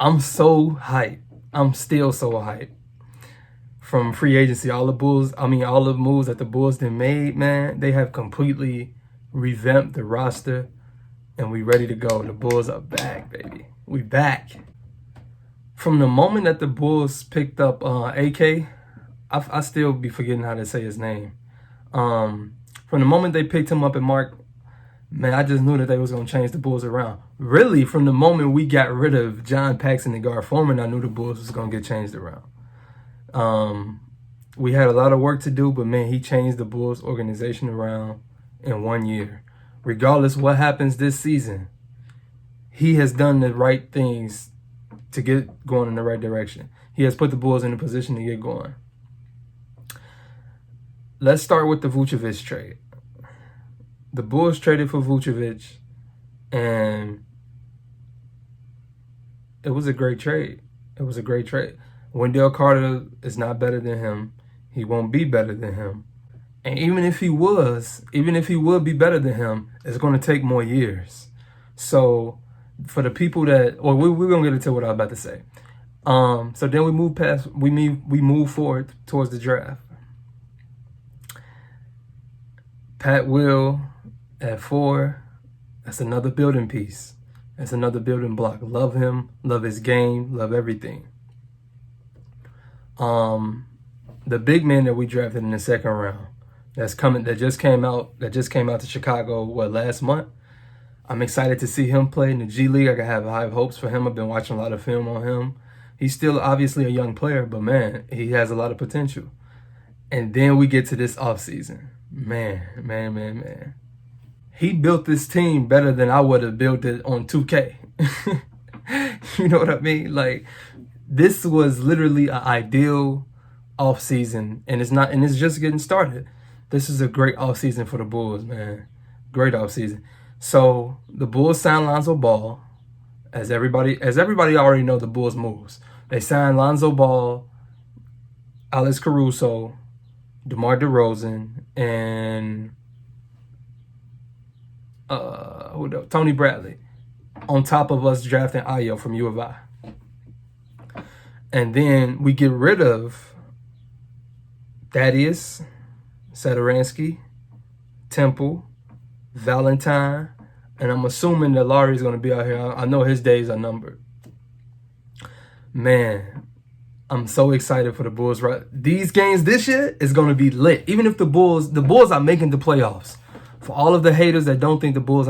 I'm so hyped. I'm still so hyped. From free agency, all the moves that the Bulls then made, man, they have completely revamped the roster, and we ready to go. The Bulls are back, baby. We back. From the moment that the Bulls picked up AK, I still be forgetting how to say his name. From the moment they picked him up at Mark, man, I just knew that they was going to change the Bulls around. Really, from the moment we got rid of John Paxson and Gar Forman, I knew the Bulls was going to get changed around. We had a lot of work to do, but man, he changed the Bulls organization around in 1 year. Regardless what happens this season, he has done the right things to get going in the right direction. He has put the Bulls in a position to get going. Let's start with the Vucevic trade. The Bulls traded for Vucevic, and it was a great trade. It was a great trade. Wendell Carter is not better than him. He won't be better than him. And even if he would be better than him, it's going to take more years. So for the people that, or we're going to get into what I was about to say. So then we move forward towards the draft. Pat Will at 4, that's another building piece. That's another building block. Love him, love his game, love everything. The big man that we drafted in the second round, that just came out to Chicago, last month. I'm excited to see him play in the G League. I have high hopes for him. I've been watching a lot of film on him. He's still obviously a young player, but man, he has a lot of potential. And then we get to this offseason. Man. He built this team better than I would have built it on 2K. You know what I mean? Like, this was literally an ideal offseason, and it's just getting started. This is a great offseason for the Bulls, man. Great offseason. So the Bulls signed Lonzo Ball. As everybody already know, the Bulls moves. They signed Lonzo Ball, Alex Caruso, DeMar DeRozan, and Tony Bradley, on top of us drafting Ayo from U of I. And then we get rid of Thaddeus, Satoransky, Temple, Valentine, and I'm assuming that Laurie's going to be out here. I know his days are numbered. Man, I'm so excited for the Bulls. Right, these games this year is going to be lit. Even if the Bulls are making the playoffs. For all of the haters that don't think the Bulls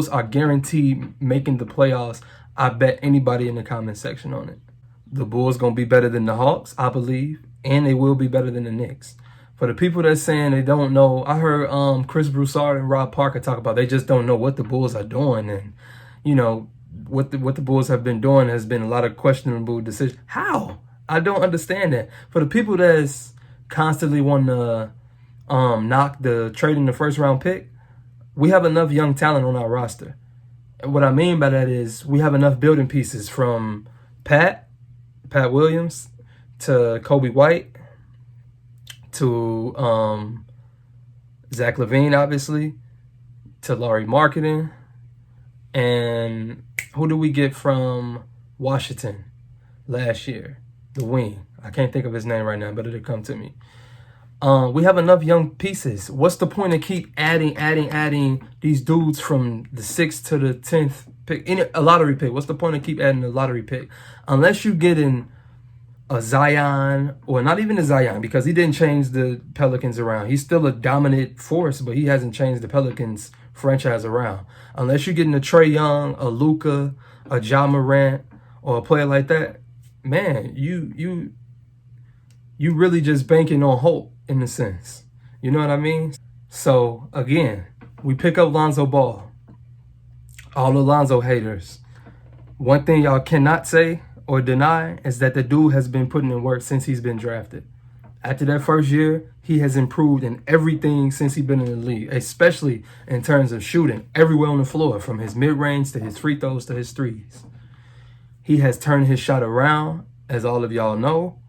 are guaranteed making the playoffs. I bet anybody in the comment section on it. The Bulls going to be better than the Hawks, I believe, and they will be better than the Knicks. For the people that's saying they don't know, I heard Chris Broussard and Rob Parker talk about they just don't know what the Bulls are doing, and you know what the Bulls have been doing has been a lot of questionable decisions. How? I don't understand that. For the people that's constantly want to knock the trade in the first round pick, we have enough young talent on our roster. And what I mean by that is we have enough building pieces, from Pat Williams to Kobe White to Zach LaVine, obviously, to Laurie Marketing. And who do we get from Washington last year? The wing. I can't think of his name right now, but it'll come to me. We have enough young pieces. What's the point of keep adding these dudes from the 6th to the 10th pick, in a lottery pick? What's the point of keep adding a lottery pick? Unless you get in a Zion, or not even a Zion, because he didn't change the Pelicans around. He's still a dominant force, but he hasn't changed the Pelicans franchise around. Unless you get in a Trae Young, a Luka, a Ja Morant, or a player like that, man, you really just banking on hope in a sense. You know what I mean? So again, we pick up Lonzo Ball. All the Lonzo haters, one thing y'all cannot say or deny is that the dude has been putting in work since he's been drafted. After that first year, he has improved in everything since he's been in the league, especially in terms of shooting everywhere on the floor, from his mid-range to his free throws to his threes. He has turned his shot around, as all of y'all know,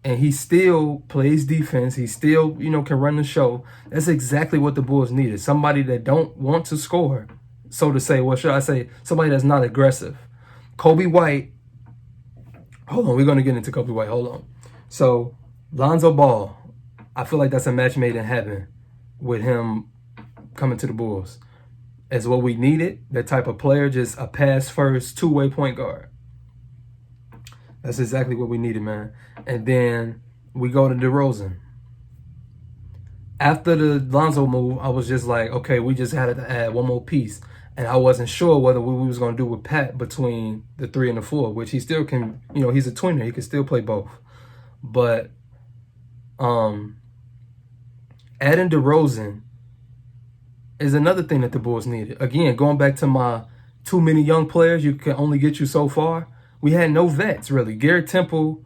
and he still plays defense. He still, can run the show. That's exactly what the Bulls needed. Somebody that don't want to score, so to say. What should I say? Somebody that's not aggressive. Kobe White Hold on, we're going to get into Kobe White. Hold on. So, Lonzo Ball, I feel like that's a match made in heaven with him coming to the Bulls. As what we needed, that type of player, just a pass-first, two-way point guard. That's exactly what we needed, man. And then we go to Derozan. After the Lonzo move, I was just like, okay, we just had to add one more piece. And I wasn't sure whether we was going to do with Pat between the 3 and the 4, which he still can, he's a twinner. He can still play both. But adding Derozan is another thing that the Bulls needed. Again, going back to my too many young players, you can only get you so far. We had no vets, really. Garrett Temple,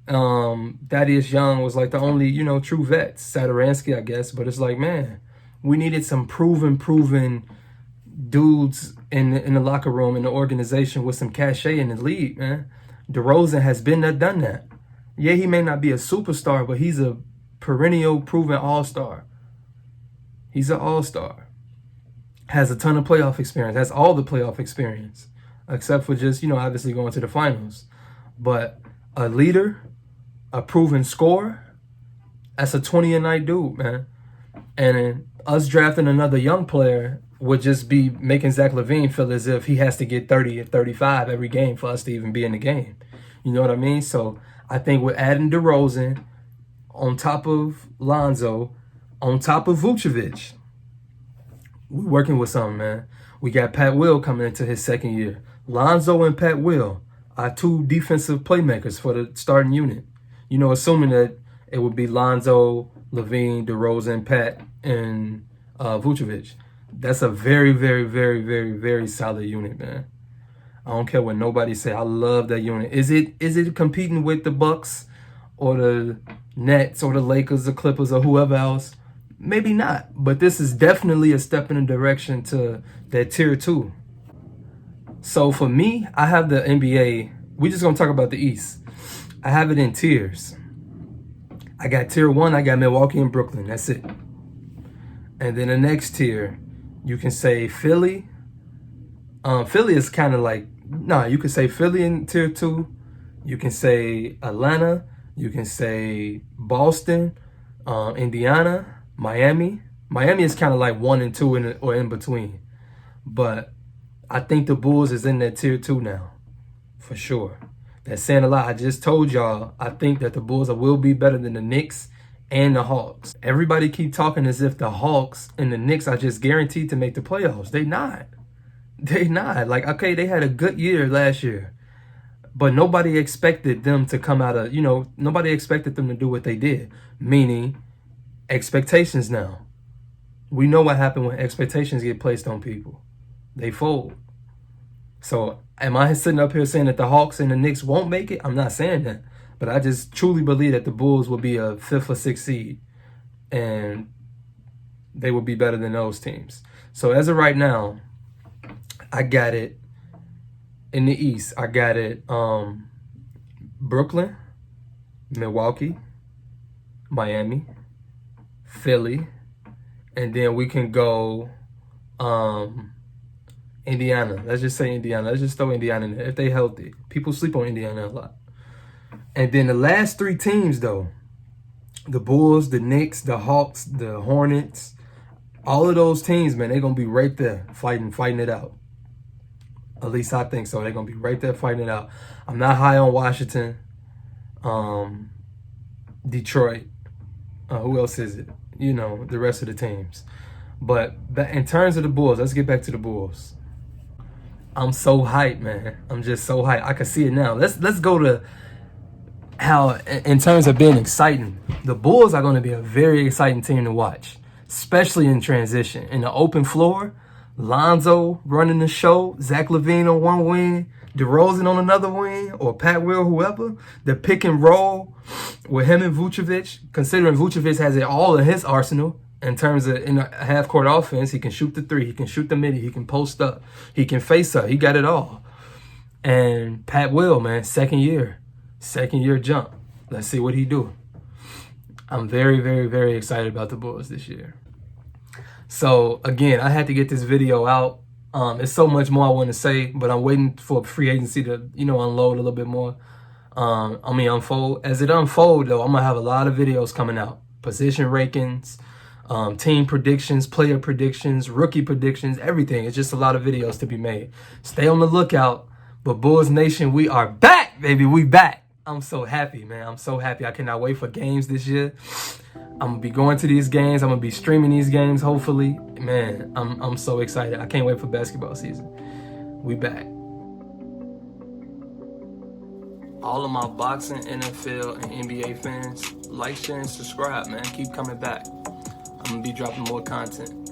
Thaddeus Young was like the only, true vets. Saturansky, I guess. But it's like, man, we needed some proven dudes in the locker room, in the organization with some cachet in the league, man. Derozan has been there, done that. Yeah, he may not be a superstar, but he's a perennial proven all-star. He's an all-star. Has a ton of playoff experience. Has all the playoff experience. Except for just, obviously going to the finals. But a leader, a proven scorer, that's a 20-a-night dude, man. And us drafting another young player would just be making Zach LaVine feel as if he has to get 30 or 35 every game for us to even be in the game. You know what I mean? So I think we're adding Derozan on top of Lonzo, on top of Vucevic. We're working with something, man. We got Pat Will coming into his second year. Lonzo and Pat Will are two defensive playmakers for the starting unit. Assuming that it would be Lonzo, LaVine, Derozan, Pat, and Vucevic. That's a very, very, very, very, very solid unit, man. I don't care what nobody say. I love that unit. Is it competing with the Bucks or the Nets or the Lakers or Clippers or whoever else? Maybe not. But this is definitely a step in the direction to that tier 2. So for me, I have the NBA. We're just going to talk about the East. I have it in tiers. I got tier 1. I got Milwaukee and Brooklyn. That's it. And then the next tier, you can say Philly. Philly is kind of like, you can say Philly in tier 2. You can say Atlanta. You can say Boston, Indiana, Miami. Miami is kind of like 1 and 2 or in between. But I think the Bulls is in that tier 2 now, for sure. That's saying a lot. I just told y'all, I think that the Bulls will be better than the Knicks and the Hawks. Everybody keep talking as if the Hawks and the Knicks are just guaranteed to make the playoffs. They not. They not. Like, okay, they had a good year last year, but nobody expected them to come out of, nobody expected them to do what they did. Meaning, expectations now. We know what happened when expectations get placed on people. They fold. So am I sitting up here saying that the Hawks and the Knicks won't make it? I'm not saying that. But I just truly believe that the Bulls will be a 5th or 6th seed. And they will be better than those teams. So as of right now, I got it in the East. I got it Brooklyn, Milwaukee, Miami, Philly. And then we can go Indiana. Let's just say Indiana. Let's just throw Indiana in there if they healthy. People sleep on Indiana a lot. And then the last 3 teams, though, the Bulls, the Knicks, the Hawks, the Hornets, all of those teams, man, they're going to be right there fighting it out. At least I think so. They're going to be right there fighting it out. I'm not high on Washington, Detroit. Who else is it? The rest of the teams. But in terms of the Bulls, let's get back to the Bulls. I'm so hyped, man. I'm just so hyped. I can see it now. Let's go to how, in terms of being exciting, the Bulls are going to be a very exciting team to watch, especially in transition. In the open floor, Lonzo running the show, Zach LaVine on one wing, Derozan on another wing, or Pat Will, whoever. The pick and roll with him and Vucevic, considering Vucevic has it all in his arsenal. In terms of in a half-court offense, he can shoot the 3, he can shoot the midi, he can post up, he can face up, he got it all. And Pat Will, man, second year jump. Let's see what he do. I'm very, very, very excited about the Bulls this year. So again, I had to get this video out. There's so much more I want to say, but I'm waiting for free agency to, unload a little bit more. unfold. As it unfold, though, I'm gonna have a lot of videos coming out. Position rankings, team predictions, player predictions, rookie predictions, everything. It's just a lot of videos to be made. Stay on the lookout. But Bulls Nation, we are back, baby. We back. I'm so happy, man. I'm so happy. I cannot wait for games this year. I'm gonna be going to these games. I'm gonna be streaming these games, hopefully. Man, I'm so excited. I can't wait for basketball season. We back. All of my boxing, NFL, and NBA fans, like, share, and subscribe, man. Keep coming back. I'm gonna be dropping more content.